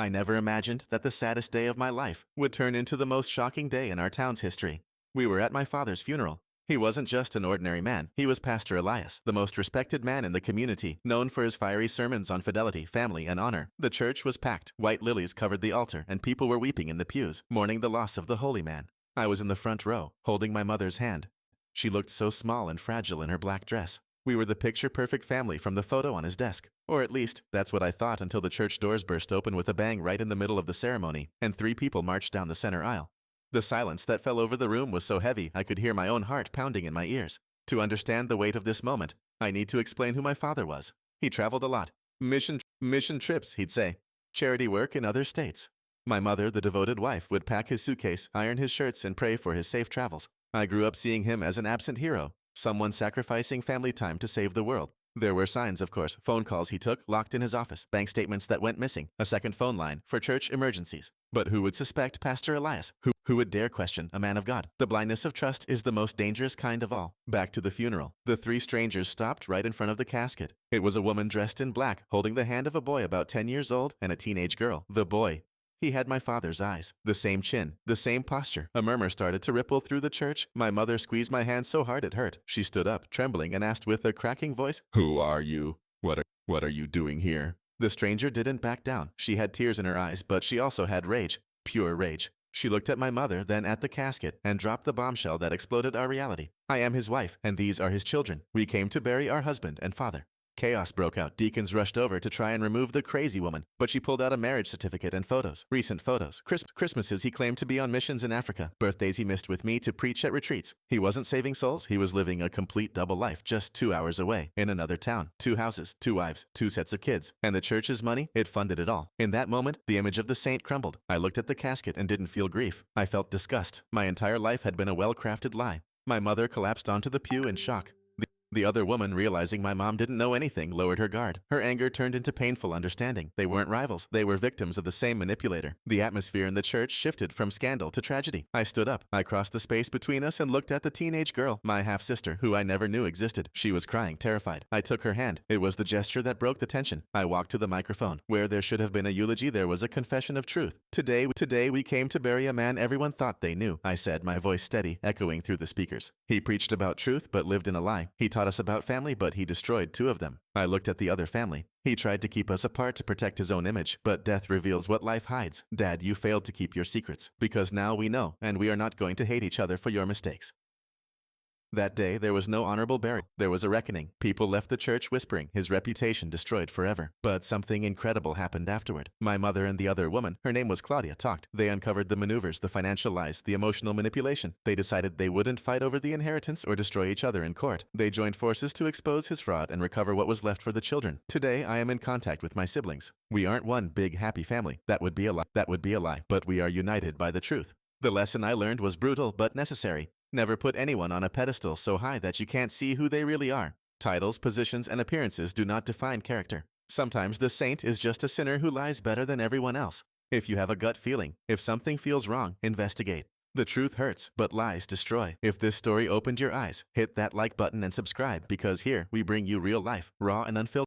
I never imagined that the saddest day of my life would turn into the most shocking day in our town's history. We were at my father's funeral. He wasn't just an ordinary man. He was Pastor Elias, the most respected man in the community, known for his fiery sermons on fidelity, family, and honor. The church was packed. White lilies covered the altar, and people were weeping in the pews, mourning the loss of the holy man. I was in the front row, holding my mother's hand. She looked so small and fragile in her black dress. We were the picture-perfect family from the photo on his desk. Or at least, that's what I thought until the church doors burst open with a bang right in the middle of the ceremony, and 3 people marched down the center aisle. The silence that fell over the room was so heavy I could hear my own heart pounding in my ears. To understand the weight of this moment, I need to explain who my father was. He traveled a lot. Mission trips, he'd say. Charity work in other states. My mother, the devoted wife, would pack his suitcase, iron his shirts, and pray for his safe travels. I grew up seeing him as an absent hero, someone sacrificing family time to save the world. There were signs, of course, phone calls he took, locked in his office, bank statements that went missing, a second phone line for church emergencies. But who would suspect Pastor Elias? Who would dare question a man of God? The blindness of trust is the most dangerous kind of all. Back to the funeral. The 3 strangers stopped right in front of the casket. It was a woman dressed in black, holding the hand of a boy about 10 years old and a teenage girl. The boy, he had my father's eyes, the same chin, the same posture. A murmur started to ripple through the church. My mother squeezed my hand so hard it hurt. She stood up, trembling, and asked with a cracking voice, "Who are you? What are you doing here?" The stranger didn't back down. She had tears in her eyes, but she also had rage, pure rage. She looked at my mother, then at the casket, and dropped the bombshell that exploded our reality. I am his wife, and these are his children. We came to bury our husband and father. Chaos broke out. Deacons rushed over to try and remove the crazy woman, but she pulled out a marriage certificate and photos, recent photos. Christmases he claimed to be on missions in Africa, birthdays he missed with me to preach at retreats. He wasn't saving souls, he was living a complete double life just 2 hours away, in another town. 2 houses, 2 wives, 2 sets of kids. And the church's money, it funded it all. In that moment, the image of the saint crumbled. I looked at the casket and didn't feel grief. I felt disgust. My entire life had been a well-crafted lie. My mother collapsed onto the pew in shock. The other woman, realizing my mom didn't know anything, lowered her guard. Her anger turned into painful understanding. They weren't rivals. They were victims of the same manipulator. The atmosphere in the church shifted from scandal to tragedy. I stood up. I crossed the space between us and looked at the teenage girl, my half-sister, who I never knew existed. She was crying, terrified. I took her hand. It was the gesture that broke the tension. I walked to the microphone. Where there should have been a eulogy, there was a confession of truth. Today we came to bury a man everyone thought they knew, I said, my voice steady, echoing through the speakers. He preached about truth, but lived in a lie. He taught us about family, but he destroyed 2 of them. I looked at the other family. He tried to keep us apart to protect his own image, but death reveals what life hides. Dad, you failed to keep your secrets, because now we know, and we are not going to hate each other for your mistakes. That day, there was no honorable burial. There was a reckoning. People left the church whispering, his reputation destroyed forever. But something incredible happened afterward. My mother and the other woman, her name was Claudia, talked. They uncovered the maneuvers, the financial lies, the emotional manipulation. They decided they wouldn't fight over the inheritance or destroy each other in court. They joined forces to expose his fraud and recover what was left for the children. Today, I am in contact with my siblings. We aren't one big happy family. That would be a lie. But we are united by the truth. The lesson I learned was brutal but necessary. Never put anyone on a pedestal so high that you can't see who they really are. Titles, positions, and appearances do not define character. Sometimes the saint is just a sinner who lies better than everyone else. If you have a gut feeling, if something feels wrong, investigate. The truth hurts, but lies destroy. If this story opened your eyes, hit that like button and subscribe, because here we bring you real life, raw and unfiltered.